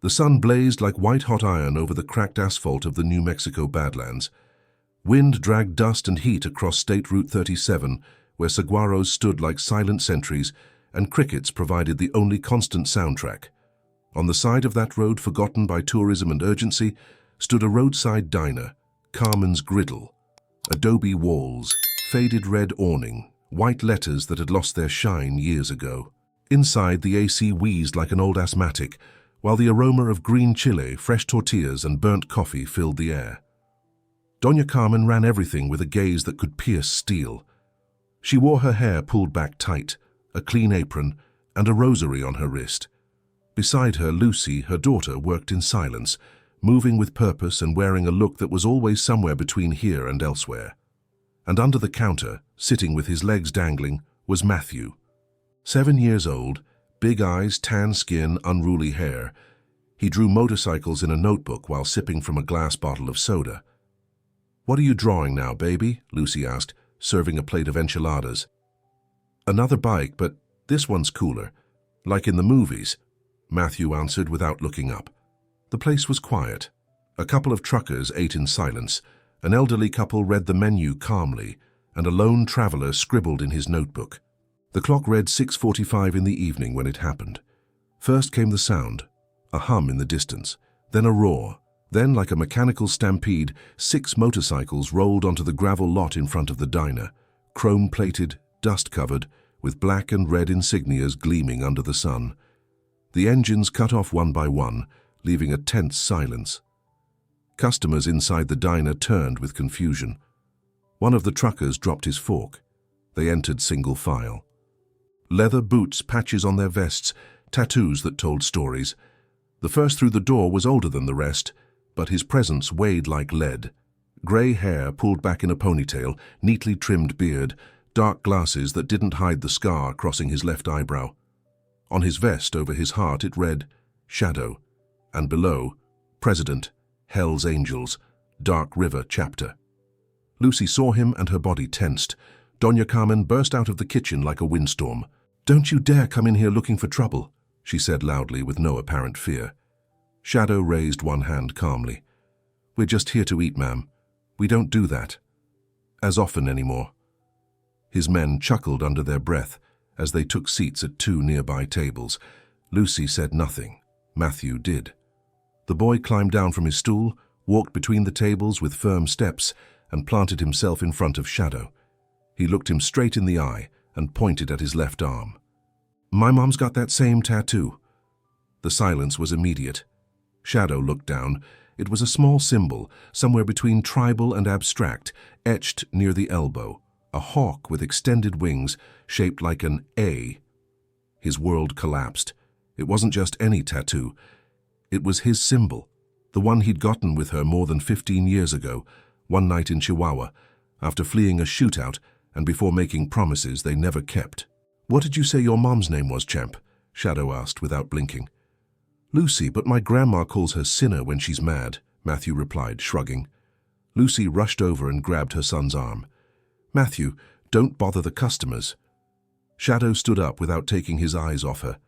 The sun blazed like white-hot iron over the cracked asphalt of the New Mexico Badlands. Wind dragged dust and heat across State Route 37, where saguaros stood like silent sentries, and crickets provided the only constant soundtrack. On the side of that road forgotten by tourism and urgency stood a roadside diner, Carmen's Griddle. Adobe walls, faded red awning, white letters that had lost their shine years ago. Inside, the AC wheezed like an old asthmatic, while the aroma of green chile, fresh tortillas, and burnt coffee filled the air. Doña Carmen ran everything with a gaze that could pierce steel. She wore her hair pulled back tight, a clean apron, and a rosary on her wrist. Beside her, Lucy, her daughter, worked in silence, moving with purpose and wearing a look that was always somewhere between here and elsewhere. And under the counter, sitting with his legs dangling, was Matthew. 7 years old, big eyes, tan skin, unruly hair. He drew motorcycles in a notebook while sipping from a glass bottle of soda. "What are you drawing now, baby?" Lucy asked, serving a plate of enchiladas. "Another bike, but this one's cooler. Like in the movies," Matthew answered without looking up. The place was quiet. A couple of truckers ate in silence, an elderly couple read the menu calmly, and a lone traveler scribbled in his notebook. The clock read 6:45 in the evening when it happened. First came the sound, a hum in the distance, then a roar. Then, like a mechanical stampede, 6 motorcycles rolled onto the gravel lot in front of the diner, chrome-plated, dust-covered, with black and red insignias gleaming under the sun. The engines cut off one by one, leaving a tense silence. Customers inside the diner turned with confusion. One of the truckers dropped his fork. They entered single file. Leather boots, patches on their vests, tattoos that told stories. The first through the door was older than the rest, but his presence weighed like lead. Grey hair pulled back in a ponytail, neatly trimmed beard, dark glasses that didn't hide the scar crossing his left eyebrow. On his vest over his heart it read, Shadow, and below, President, Hell's Angels, Dark River Chapter. Lucy saw him and her body tensed. Doña Carmen burst out of the kitchen like a windstorm. "Don't you dare come in here looking for trouble," she said loudly with no apparent fear. Shadow raised one hand calmly. "We're just here to eat, ma'am. We don't do that as often anymore." His men chuckled under their breath as they took seats at 2 nearby tables. Lucy said nothing. Matthew did. The boy climbed down from his stool, walked between the tables with firm steps, and planted himself in front of Shadow. He looked him straight in the eye and pointed at his left arm. "My mom's got that same tattoo." The silence was immediate. Shadow looked down. It was a small symbol, somewhere between tribal and abstract, etched near the elbow. A hawk with extended wings, shaped like an A. His world collapsed. It wasn't just any tattoo. It was his symbol, the one he'd gotten with her more than 15 years ago, one night in Chihuahua, after fleeing a shootout and before making promises they never kept. "What did you say your mom's name was, champ?" Shadow asked without blinking. "Lucy, but my grandma calls her Sinner when she's mad," Matthew replied, shrugging. Lucy rushed over and grabbed her son's arm. "Matthew, don't bother the customers." Shadow stood up without taking his eyes off her.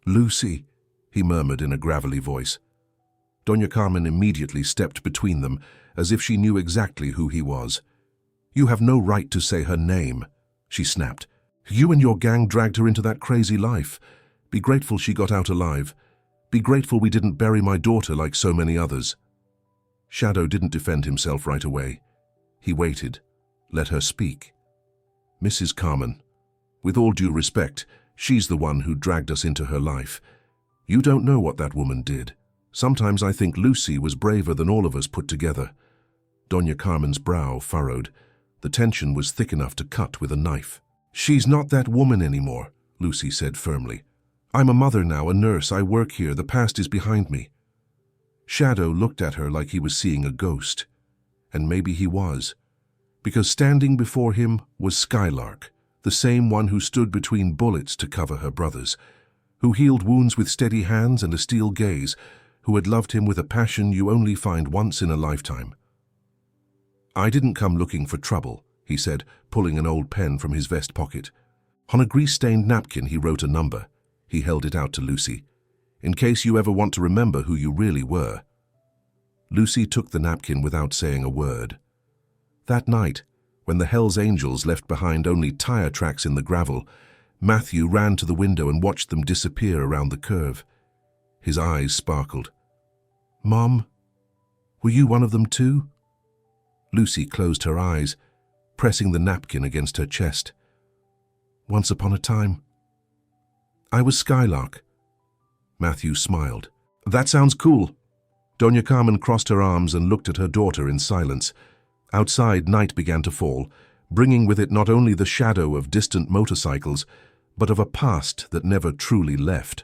"Lucy," he murmured in a gravelly voice. Doña Carmen immediately stepped between them, as if she knew exactly who he was. "You have no right to say her name," she snapped. "You and your gang dragged her into that crazy life. Be grateful she got out alive. Be grateful we didn't bury my daughter like so many others." Shadow didn't defend himself right away. He waited, let her speak. "Mrs. Carmen, with all due respect, she's the one who dragged us into her life. You don't know what that woman did. Sometimes I think Lucy was braver than all of us put together." Doña Carmen's brow furrowed. The tension was thick enough to cut with a knife. "She's not that woman anymore," Lucy said firmly. "I'm a mother now, a nurse, I work here, the past is behind me." Shadow looked at her like he was seeing a ghost. And maybe he was. Because standing before him was Skylark, the same one who stood between bullets to cover her brothers, who healed wounds with steady hands and a steel gaze, who had loved him with a passion you only find once in a lifetime. "I didn't come looking for trouble," he said, pulling an old pen from his vest pocket. On a grease-stained napkin he wrote a number. He held it out to Lucy. in case you ever want to remember who you really were." Lucy took the napkin without saying a word. That night, when the Hells Angels left behind only tire tracks in the gravel, Matthew ran to the window and watched them disappear around the curve. His eyes sparkled. "Mom, were you one of them too?" Lucy closed her eyes, pressing the napkin against her chest. "Once upon a time, I was Skylark." Matthew smiled. "That sounds cool." Doña Carmen crossed her arms and looked at her daughter in silence. Outside, night began to fall, bringing with it not only the shadow of distant motorcycles, but of a past that never truly left.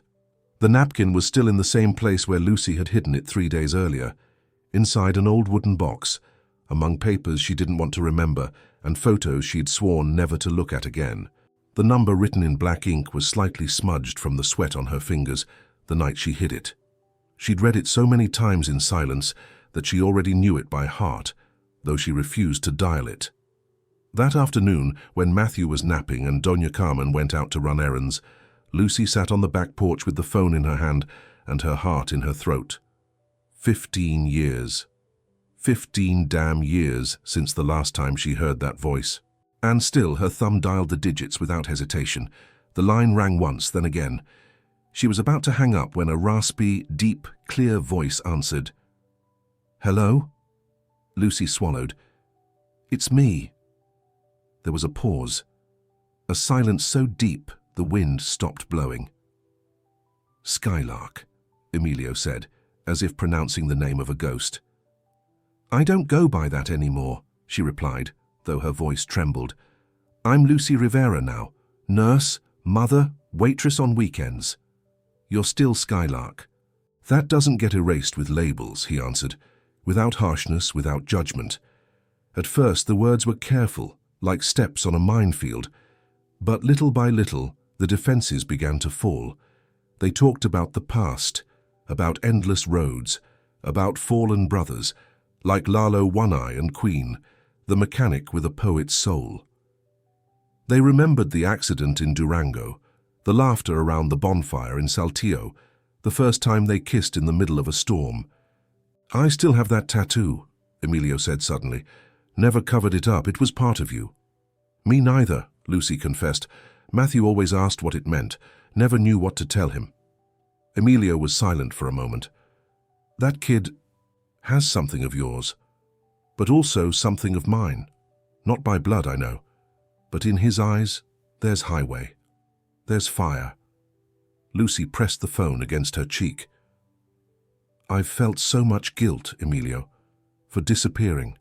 The napkin was still in the same place where Lucy had hidden it 3 days earlier, inside an old wooden box, among papers she didn't want to remember and photos she'd sworn never to look at again. The number written in black ink was slightly smudged from the sweat on her fingers the night she hid it. She'd read it so many times in silence that she already knew it by heart, though she refused to dial it. That afternoon, when Matthew was napping and Doña Carmen went out to run errands, Lucy sat on the back porch with the phone in her hand and her heart in her throat. 15 years. 15 damn years since the last time she heard that voice. And still, her thumb dialed the digits without hesitation. The line rang once, then again. She was about to hang up when a raspy, deep, clear voice answered. "Hello?" Lucy swallowed. "It's me." There was a pause. A silence so deep the wind stopped blowing. "Skylark," Emilio said, as if pronouncing the name of a ghost. "I don't go by that anymore," she replied, though her voice trembled. "I'm Lucy Rivera now, nurse, mother, waitress on weekends." "You're still Skylark." "That doesn't get erased with labels," he answered, without harshness, without judgment. At first the words were careful, like steps on a minefield, but little by little the defenses began to fall. They talked about the past, about endless roads, about fallen brothers, like Lalo One-Eye and Queen, the mechanic with a poet's soul. They remembered the accident in Durango, the laughter around the bonfire in Saltillo, the first time they kissed in the middle of a storm. "I still have that tattoo," Emilio said suddenly. "Never covered it up, it was part of you." "Me neither," Lucy confessed. "Matthew always asked what it meant, never knew what to tell him." Emilio was silent for a moment. "That kid has something of yours, but also something of mine. Not by blood, I know, but in his eyes, there's highway. There's fire." Lucy pressed the phone against her cheek. "I've felt so much guilt, Emilio, for disappearing,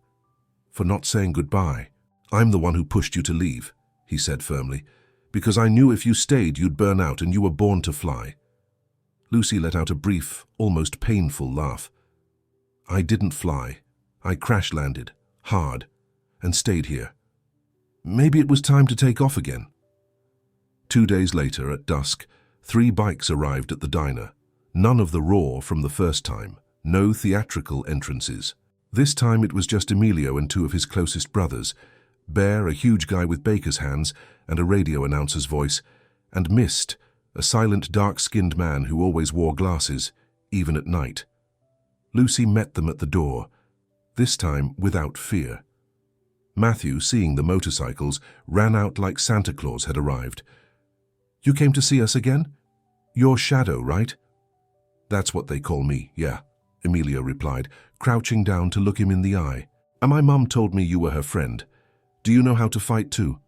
for not saying goodbye. I'm the one who pushed you to leave," he said firmly, "because I knew if you stayed you'd burn out and you were born to fly." Lucy let out a brief, almost painful laugh. "I didn't fly. I crash-landed, hard, and stayed here. Maybe it was time to take off again." 2 days later, at dusk, 3 bikes arrived at the diner. None of the raw from the first time, no theatrical entrances. This time it was just Emilio and 2 of his closest brothers, Bear, a huge guy with baker's hands and a radio announcer's voice, and Mist, a silent, dark-skinned man who always wore glasses, even at night. Lucy met them at the door, this time without fear. Matthew, seeing the motorcycles, ran out like Santa Claus had arrived. "You came to see us again? You're Shadow, right?" "That's what they call me, yeah," Emilio replied, crouching down to look him in the eye. "And my mum told me you were her friend. Do you know how to fight too?"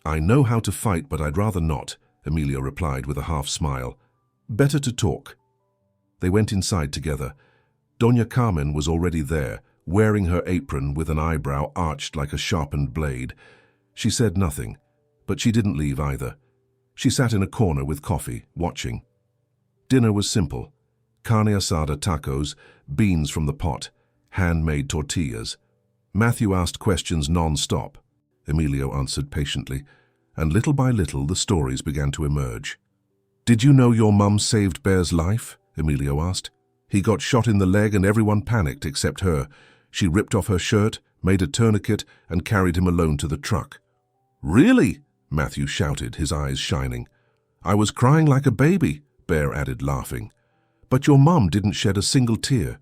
"I know how to fight, but I'd rather not," Emilio replied with a half-smile. "Better to talk." They went inside together. Doña Carmen was already there, wearing her apron with an eyebrow arched like a sharpened blade. She said nothing, but she didn't leave either. She sat in a corner with coffee, watching. Dinner was simple. Carne asada tacos, beans from the pot, handmade tortillas. Matthew asked questions non-stop. Emilio answered patiently, and little by little the stories began to emerge. "Did you know your mum saved Bear's life?" Emilio asked. "He got shot in the leg and everyone panicked except her. She ripped off her shirt, made a tourniquet, and carried him alone to the truck." "Really?" Matthew shouted, his eyes shining. "I was crying like a baby," Bear added, laughing. But your mum didn't shed a single tear.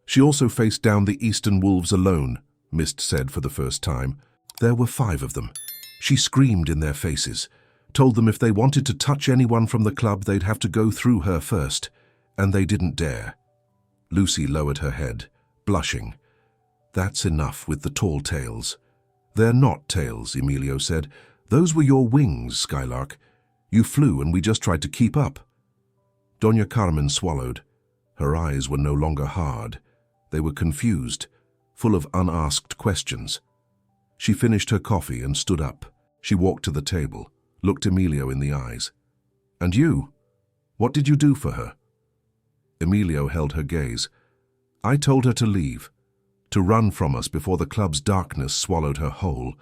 She also faced down the Eastern wolves alone, Mist said for the first time. There were 5 of them. She screamed in their faces, told them if they wanted to touch anyone from the club they'd have to go through her first, and they didn't dare. Lucy lowered her head, blushing. That's enough with the tall tales. They're not tales, Emilio said. Those were your wings, Skylark. You flew and we just tried to keep up. Doña Carmen swallowed. Her eyes were no longer hard. They were confused, full of unasked questions. She finished her coffee and stood up. She walked to the table, looked Emilio in the eyes. And you? What did you do for her? Emilio held her gaze. I told her to leave, to run from us before the club's darkness swallowed her whole,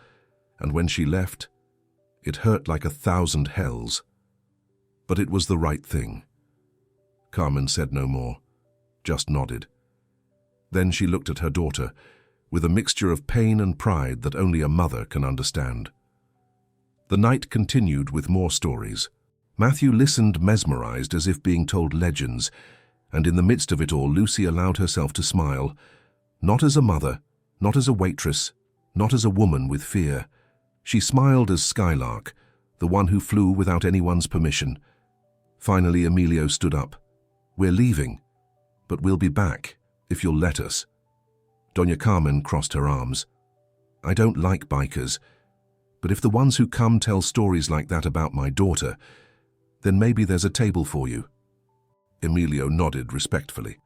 and when she left, it hurt like 1,000 hells. But it was the right thing. Carmen said no more, just nodded. Then she looked at her daughter, with a mixture of pain and pride that only a mother can understand. The night continued with more stories. Matthew listened mesmerized as if being told legends, and in the midst of it all Lucy allowed herself to smile, not as a mother, not as a waitress, not as a woman with fear. She smiled as Skylark, the one who flew without anyone's permission. Finally Emilio stood up. We're leaving, but we'll be back, if you'll let us. Doña Carmen crossed her arms. I don't like bikers, but if the ones who come tell stories like that about my daughter, then maybe there's a table for you. Emilio nodded respectfully.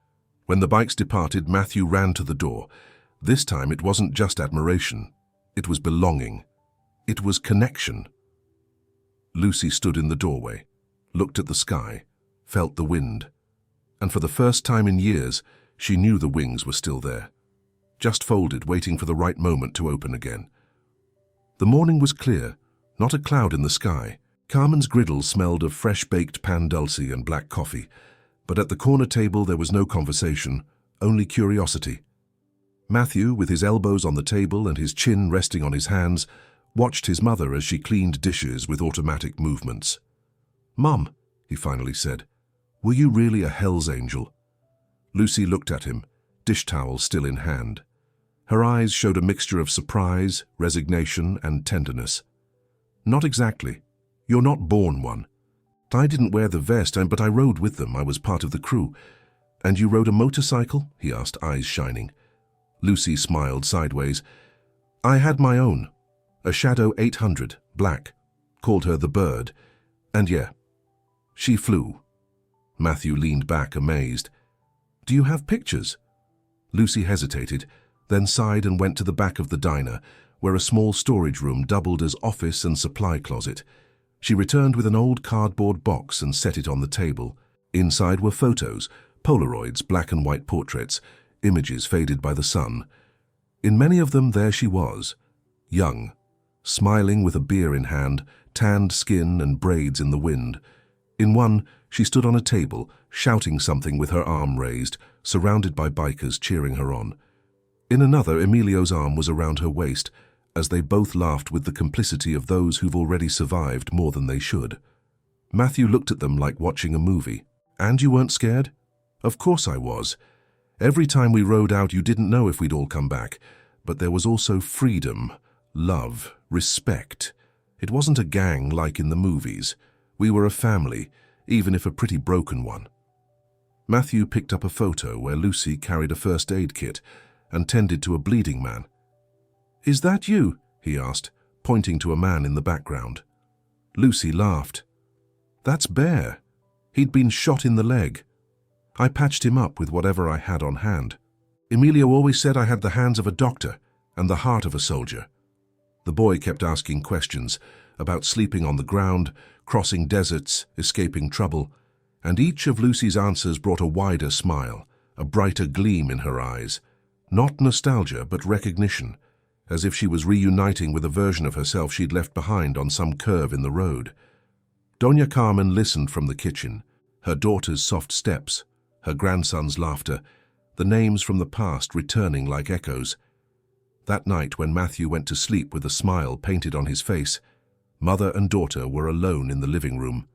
When the bikes departed, Matthew ran to the door. This time it wasn't just admiration. It was belonging. It was connection. Lucy stood in the doorway, looked at the sky, felt the wind. And for the first time in years, she knew the wings were still there, just folded, waiting for the right moment to open again. The morning was clear, not a cloud in the sky. Carmen's griddle smelled of fresh-baked pan dulce and black coffee, but at the corner table there was no conversation, only curiosity. Matthew, with his elbows on the table and his chin resting on his hands, watched his mother as she cleaned dishes with automatic movements. Mum, he finally said, were you really a hell's angel? Lucy looked at him, dish towel still in hand. Her eyes showed a mixture of surprise, resignation, and tenderness. Not exactly. You're not born one. I didn't wear the vest, but I rode with them. I was part of the crew. And you rode a motorcycle? He asked, eyes shining. Lucy smiled sideways. I had my own. A Shadow 800, black. Called her the Bird. And yeah, she flew. Matthew leaned back, amazed. Do you have pictures? Lucy hesitated, then sighed and went to the back of the diner, where a small storage room doubled as office and supply closet. She returned with an old cardboard box and set it on the table. Inside were photos, Polaroids, black and white portraits, images faded by the sun. In many of them there she was, young, smiling with a beer in hand, tanned skin and braids in the wind. In one, she stood on a table, shouting something with her arm raised, surrounded by bikers cheering her on. In another, Emilio's arm was around her waist, as they both laughed with the complicity of those who've already survived more than they should. Matthew looked at them like watching a movie. And you weren't scared? Of course I was. Every time we rode out, you didn't know if we'd all come back. But there was also freedom, love, respect. It wasn't a gang like in the movies. We were a family, even if a pretty broken one. Matthew picked up a photo where Lucy carried a first aid kit and tended to a bleeding man. Is that you? He asked, pointing to a man in the background. Lucy laughed. That's Bear. He'd been shot in the leg. I patched him up with whatever I had on hand. Emilio always said I had the hands of a doctor and the heart of a soldier. The boy kept asking questions about sleeping on the ground, crossing deserts, escaping trouble, and each of Lucy's answers brought a wider smile, a brighter gleam in her eyes. Not nostalgia, but recognition, as if she was reuniting with a version of herself she'd left behind on some curve in the road. Doña Carmen listened from the kitchen, her daughter's soft steps, her grandson's laughter, the names from the past returning like echoes. That night, when Matthew went to sleep with a smile painted on his face, mother and daughter were alone in the living room.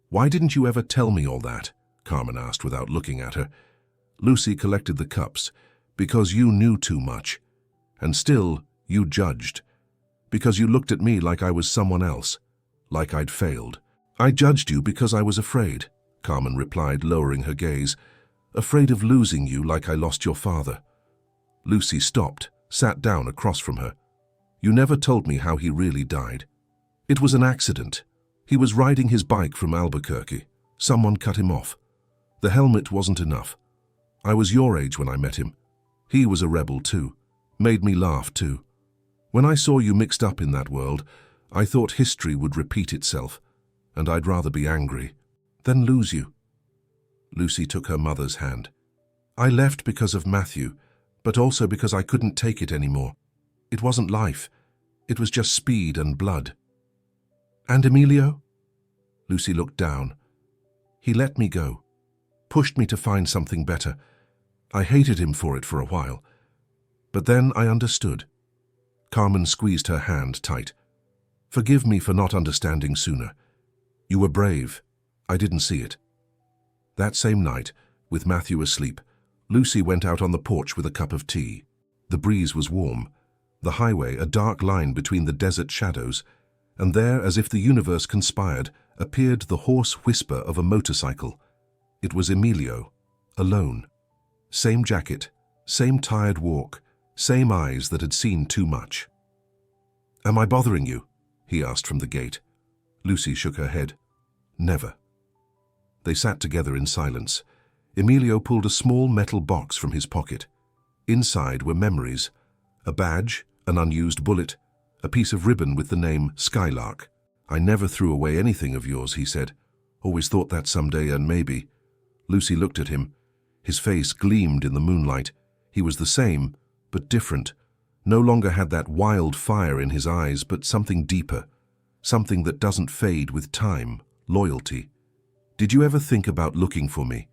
Why didn't you ever tell me all that? Carmen asked without looking at her. Lucy collected the cups. Because you knew too much. And still, you judged. Because you looked at me like I was someone else. Like I'd failed. I judged you because I was afraid, Carmen replied, lowering her gaze. Afraid of losing you like I lost your father. Lucy stopped, sat down across from her. You never told me how he really died. It was an accident. He was riding his bike from Albuquerque. Someone cut him off. The helmet wasn't enough. I was your age when I met him. He was a rebel too. Made me laugh too. When I saw you mixed up in that world, I thought history would repeat itself, and I'd rather be angry than lose you. Lucy took her mother's hand. I left because of Matthew, but also because I couldn't take it anymore. It wasn't life. It was just speed and blood. And Emilio? Lucy looked down. He let me go. Pushed me to find something better. I hated him for it for a while. But then I understood. Carmen squeezed her hand tight. Forgive me for not understanding sooner. You were brave. I didn't see it. That same night, with Matthew asleep, Lucy went out on the porch with a cup of tea. The breeze was warm. The highway a dark line between the desert shadows, and there, as if the universe conspired, appeared the hoarse whisper of a motorcycle. It was Emilio, alone. Same jacket, same tired walk, same eyes that had seen too much. Am I bothering you? He asked from the gate. Lucy shook her head. Never. They sat together in silence. Emilio pulled a small metal box from his pocket. Inside were memories, a badge, an unused bullet, a piece of ribbon with the name Skylark. I never threw away anything of yours, he said. Always thought that someday, and maybe. Lucy looked at him. His face gleamed in the moonlight. He was the same, but different. No longer had that wild fire in his eyes, but something deeper. Something that doesn't fade with time, loyalty. Did you ever think about looking for me?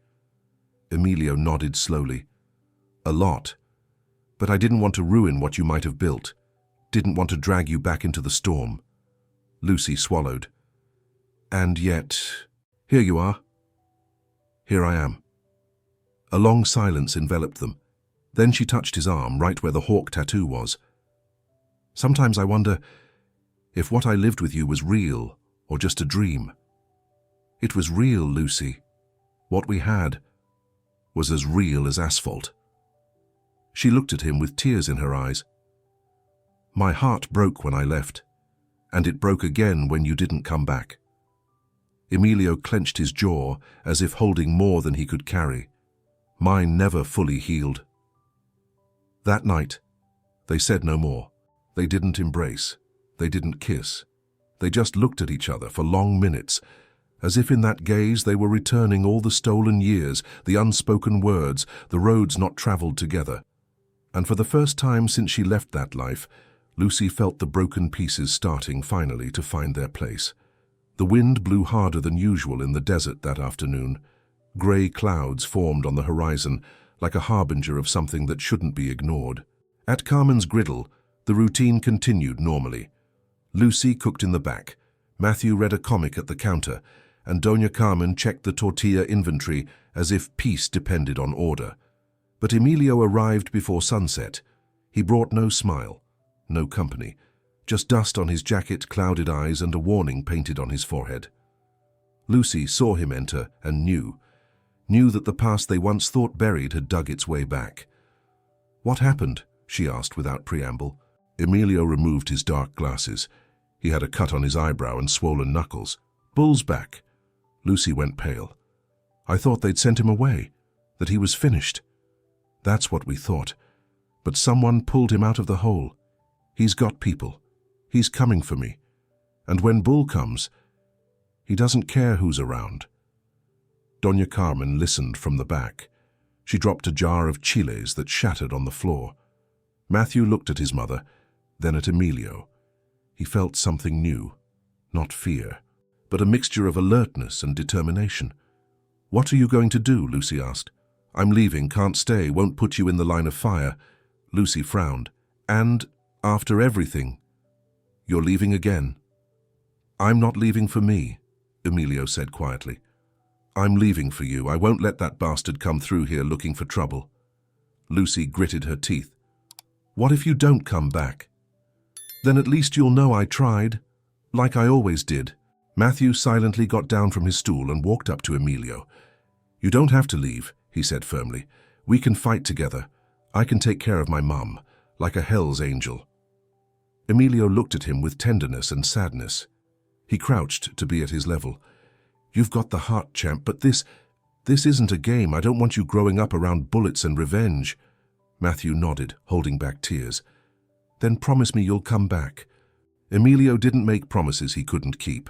Emilio nodded slowly. A lot. But I didn't want to ruin what you might have built. Didn't want to drag you back into the storm. Lucy swallowed. And yet, here you are. Here I am. A long silence enveloped them. Then she touched his arm, right where the hawk tattoo was. Sometimes I wonder if what I lived with you was real or just a dream. It was real, Lucy. What we had was as real as asphalt. She looked at him with tears in her eyes. My heart broke when I left, and it broke again when you didn't come back. Emilio clenched his jaw as if holding more than he could carry. Mine never fully healed. That night, they said no more. They didn't embrace. They didn't kiss. They just looked at each other for long minutes, as if in that gaze they were returning all the stolen years, the unspoken words, the roads not traveled together. And for the first time since she left that life, Lucy felt the broken pieces starting finally to find their place. The wind blew harder than usual in the desert that afternoon. Grey clouds formed on the horizon, like a harbinger of something that shouldn't be ignored. At Carmen's griddle, the routine continued normally. Lucy cooked in the back, Matthew read a comic at the counter, and Doña Carmen checked the tortilla inventory as if peace depended on order. But Emilio arrived before sunset. He brought no smile, no company, just dust on his jacket, clouded eyes, and a warning painted on his forehead. Lucy saw him enter and knew that the past they once thought buried had dug its way back. What happened? She asked without preamble. Emilio removed his dark glasses. He had a cut on his eyebrow and swollen knuckles. Bull's back. Lucy went pale. I thought they'd sent him away, that he was finished. That's what we thought. But someone pulled him out of the hole. He's got people. He's coming for me. And when Bull comes, he doesn't care who's around. Doña Carmen listened from the back. She dropped a jar of chiles that shattered on the floor. Matthew looked at his mother, then at Emilio. He felt something new, not fear, but a mixture of alertness and determination. What are you going to do? Lucy asked. I'm leaving, can't stay, won't put you in the line of fire. Lucy frowned. And, after everything, you're leaving again. I'm not leaving for me, Emilio said quietly. I'm leaving for you. I won't let that bastard come through here looking for trouble. Lucy gritted her teeth. What if you don't come back? Then at least you'll know I tried, like I always did. Matthew silently got down from his stool and walked up to Emilio. You don't have to leave, he said firmly. We can fight together. I can take care of my mum, like a Hell's Angel. Emilio looked at him with tenderness and sadness. He crouched to be at his level. You've got the heart, champ, but this isn't a game. I don't want you growing up around bullets and revenge. Matthew nodded, holding back tears. Then promise me you'll come back. Emilio didn't make promises he couldn't keep,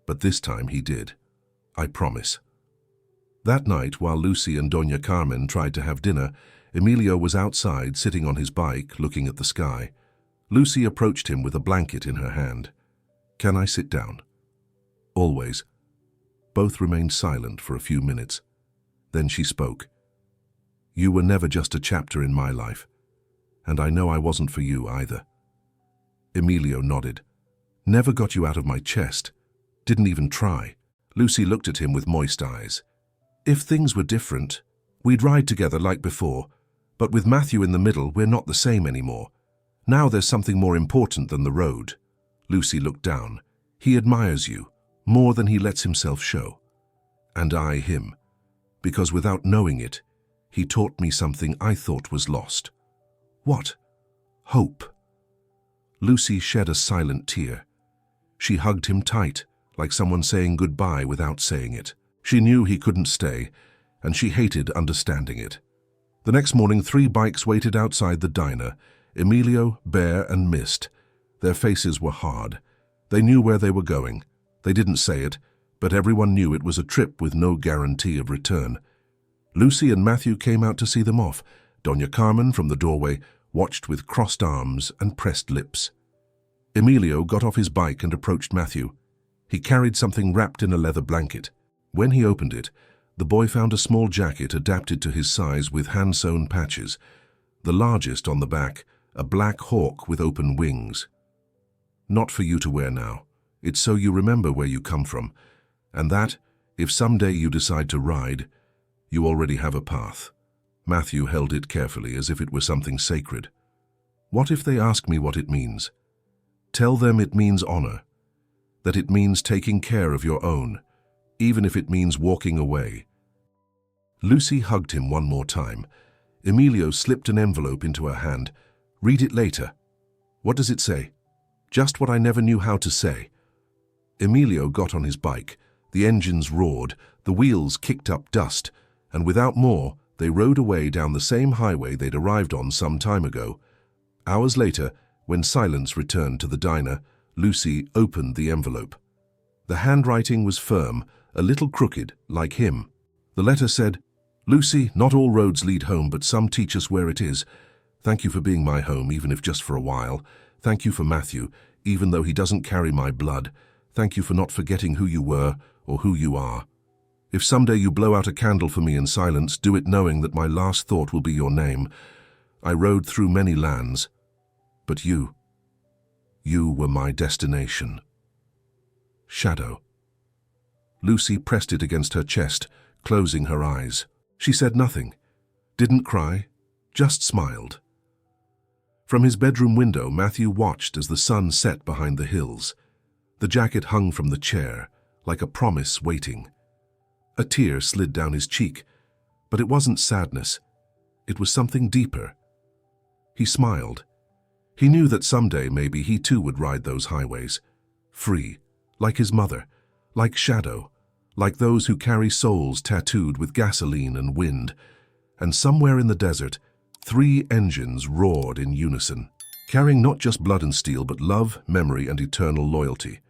but this time he did. I promise. That night, while Lucy and Doña Carmen tried to have dinner, Emilio was outside, sitting on his bike, looking at the sky. Lucy approached him with a blanket in her hand. Can I sit down? Always. Both remained silent for a few minutes. Then she spoke. You were never just a chapter in my life, and I know I wasn't for you either. Emilio nodded. Never got you out of my chest. Didn't even try. Lucy looked at him with moist eyes. If things were different, we'd ride together like before, but with Matthew in the middle, we're not the same anymore. Now there's something more important than the road. Lucy looked down. He admires you, more than he lets himself show. And I him, because without knowing it, he taught me something I thought was lost. What? Hope. Lucy shed a silent tear. She hugged him tight, like someone saying goodbye without saying it. She knew he couldn't stay, and she hated understanding it. The next morning, 3 bikes waited outside the diner. Emilio, Bear, and Mist. Their faces were hard. They knew where they were going. They didn't say it, but everyone knew it was a trip with no guarantee of return. Lucy and Matthew came out to see them off. Doña Carmen, from the doorway, watched with crossed arms and pressed lips. Emilio got off his bike and approached Matthew. He carried something wrapped in a leather blanket. When he opened it, the boy found a small jacket adapted to his size with hand-sewn patches. The largest on the back, a black hawk with open wings. Not for you to wear now. It's so you remember where you come from, and that, if someday you decide to ride, you already have a path. Matthew held it carefully as if it were something sacred. What if they ask me what it means? Tell them it means honor, that it means taking care of your own, even if it means walking away. Lucy hugged him one more time. Emilio slipped an envelope into her hand. Read it later. What does it say? Just what I never knew how to say. Emilio got on his bike. The engines roared, the wheels kicked up dust, and without more, they rode away down the same highway they'd arrived on some time ago. Hours later, when silence returned to the diner, Lucy opened the envelope. The handwriting was firm, a little crooked, like him. The letter said, Lucy, not all roads lead home, but some teach us where it is. Thank you for being my home, even if just for a while. Thank you for Matthew, even though he doesn't carry my blood. Thank you for not forgetting who you were or who you are. If someday you blow out a candle for me in silence, do it knowing that my last thought will be your name. I rode through many lands, but you were my destination. Shadow. Lucy pressed it against her chest, closing her eyes. She said nothing, didn't cry, just smiled. From his bedroom window, Matthew watched as the sun set behind the hills. The jacket hung from the chair, like a promise waiting. A tear slid down his cheek, but it wasn't sadness. It was something deeper. He smiled. He knew that someday maybe he too would ride those highways, free, like his mother, like Shadow, like those who carry souls tattooed with gasoline and wind. And somewhere in the desert, 3 engines roared in unison, carrying not just blood and steel, but love, memory, and eternal loyalty.